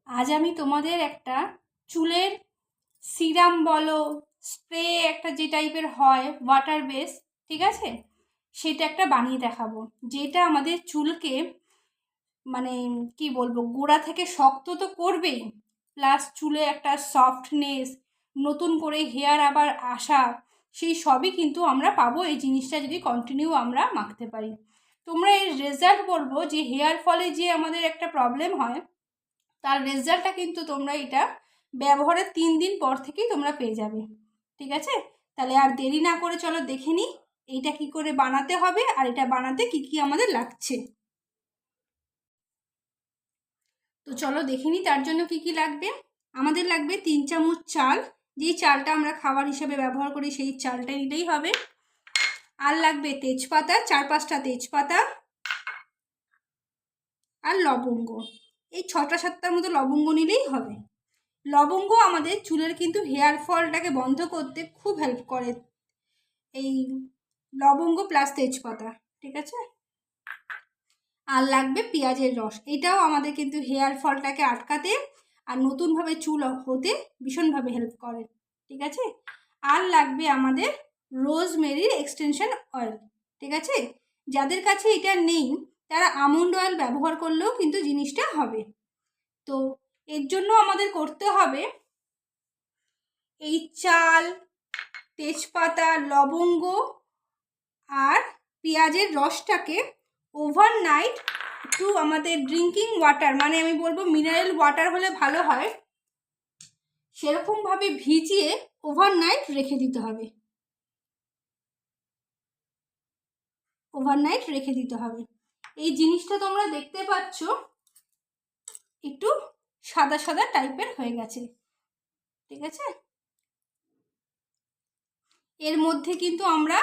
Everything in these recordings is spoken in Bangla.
আজ আমি তোমাদের একটা চুলের সিরাম বলো, স্প্রে একটা যে টাইপের হয় ওয়াটার বেস, ঠিক আছে, সেটা একটা বানিয়ে দেখাবো, যেটা আমাদের চুলকে মানে কি বলবো, গোড়া থেকে শক্ত তো করবেই, প্লাস চুলে একটা সফটনেস, নতুন করে হেয়ার আবার আসা, সেই সবই কিন্তু আমরা পাবো এই জিনিসটা যদি কন্টিনিউ আমরা মাখতে পারি। তোমরা এর রেজাল্ট বলবো যে হেয়ার ফলে যে আমাদের একটা প্রবলেম হয়, তার রেজাল্টটা কিন্তু তোমরা এটা ব্যবহারের 3 দিন পর থেকেই তোমরা পেয়ে যাবে। ঠিক আছে, তাহলে আর দেরি না করে চলো দেখে নিই এইটা কি করে বানাতে হবে আর এটা বানাতে কি কি আমাদের লাগছে। তো চলো দেখে নিই তার জন্য কি কি লাগবে। আমাদের লাগবে 3 চামচ চাল, যেই চালটা আমরা খাবার হিসেবে ব্যবহার করি সেই চালটা নিলেই হবে। আর লাগবে তেজপাতা, 4-5টা তেজপাতা, আর লবঙ্গ, এই 6টা-7টার মতো লবঙ্গ নিলেই হবে। লবঙ্গ আমাদের চুলের কিন্তু হেয়ার ফলটাকে বন্ধ করতে খুব হেল্প করে, এই লবঙ্গ প্লাস তেজপাতা, ঠিক আছে। আর লাগবে পেঁয়াজের রস, এটাও আমাদের কিন্তু হেয়ার ফলটাকে আটকাতে আর নতুনভাবে চুল হতে ভীষণভাবে হেল্প করে, ঠিক আছে। আর লাগবে আমাদের রোজমেরির এক্সটেনশন অয়েল, ঠিক আছে। যাদের কাছে এটা নেই তারা আমন্ড অয়েল ব্যবহার করলেও কিন্তু জিনিসটা হবে। তো এর জন্য আমাদের করতে হবে এই চাল, তেজপাতা, লবঙ্গ আর পেঁয়াজের রসটাকে ওভারনাইট একটু আমাদের ড্রিঙ্কিং ওয়াটার, মানে আমি বলবো মিনারেল ওয়াটার হলে ভালো হয়, সেরকমভাবে ভিজিয়ে ওভারনাইট রেখে দিতে হবে। ওভারনাইট রেখে দিতে হবে। এই জিনিসটা তোমরা দেখতে পাচ্ছ একটু সাদা সাদা টাইপের হয়ে গেছে, ঠিক আছে। এর মধ্যে কিন্তু আমরা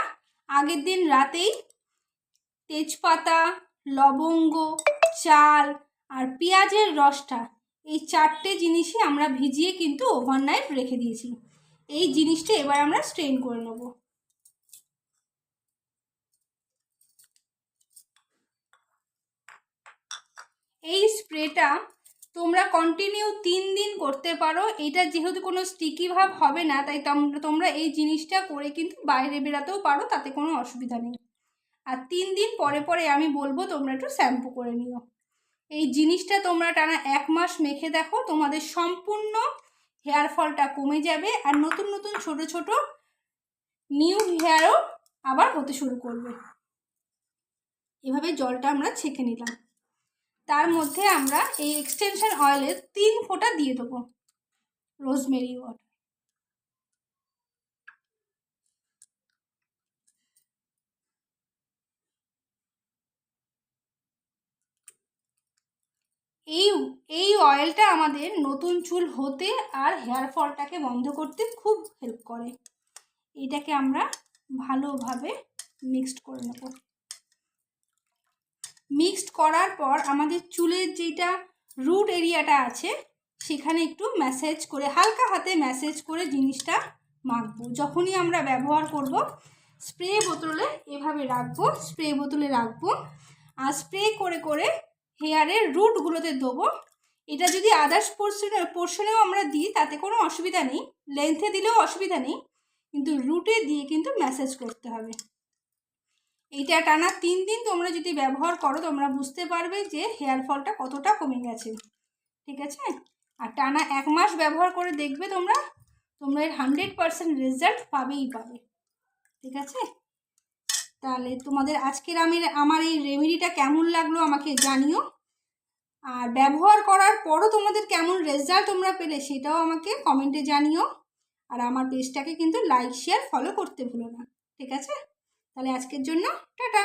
আগের দিন রাতেই তেজপাতা, লবঙ্গ, চাল আর পেঁয়াজের রসটা, এই 4টে জিনিসই আমরা ভিজিয়ে কিন্তু ওভারনাইট রেখে দিয়েছি। এই জিনিসটা এবার আমরা স্ট্রেন করে নেব। এই স্প্রেটা তোমরা কন্টিনিউ 3 দিন করতে পারো। এটা যেহেতু কোনো স্টিকি ভাব হবে না, তাই তোমরা এই জিনিসটা করে কিন্তু বাইরে বেরাতেও পারো, তাতে কোনো অসুবিধা নেই। আর 3 দিন পরে পরে আমি বলবো তোমরা একটু শ্যাম্পু করে নিও। এই জিনিসটা তোমরা টানা 1 মাস মেখে দেখো, তোমাদের সম্পূর্ণ হেয়ার ফলটা কমে যাবে আর নতুন নতুন ছোট ছোট নিউ হেয়ারও আবার হতে শুরু করবে। এভাবে জলটা আমরা ছেঁকে নিলাম, তার মধ্যে আমরা এই এক্সটেনশন অয়েলের 3 ফোঁটা দিয়ে দেবো রোজমেরি ওয়াটার। এই এই অয়েলটা আমাদের নতুন চুল হতে আর হেয়ার ফলটাকে বন্ধ করতে খুব হেল্প করে। এটাকে আমরা ভালোভাবে মিক্সড করে নেব। মিক্সড করার পর আমাদের চুলের যেটা রুট এরিয়াটা আছে সেখানে একটু ম্যাসেজ করে, হালকা হাতে ম্যাসেজ করে জিনিসটা মাখবো। যখনই আমরা ব্যবহার করব স্প্রে বোতলে এভাবে রাখবো, স্প্রে বোতলে রাখবো আর স্প্রে করে করে হেয়ারের রুটগুলোতে দেবো। এটা যদি আদার্স পোর্শনেও আমরা দিই তাতে কোনো অসুবিধা নেই, লেন্থে দিলেও অসুবিধা নেই, কিন্তু রুটে দিয়ে কিন্তু ম্যাসেজ করতে হবে। এইটা টানা 3 দিন তোমরা যদি ব্যবহার করো তোমরা বুঝতে পারবে যে হেয়ার ফলটা কতটা কমে গেছে, ঠিক আছে। আর টানা 1 মাস ব্যবহার করে দেখবে তোমরা এর 100% রেজাল্ট পাবেই পাবে, ঠিক আছে। তাহলে তোমাদের আজকের আমার এই রেমেডিটা কেমন লাগলো আমাকে জানিও, আর ব্যবহার করার পরও তোমাদের কেমন রেজাল্ট তোমরা পেলে সেটাও আমাকে কমেন্টে জানিও। আর আমার পেজটাকে কিন্তু লাইক, শেয়ার, ফলো করতে ভুলো না, ঠিক আছে। তাহলে আজকের জন্য টাটা।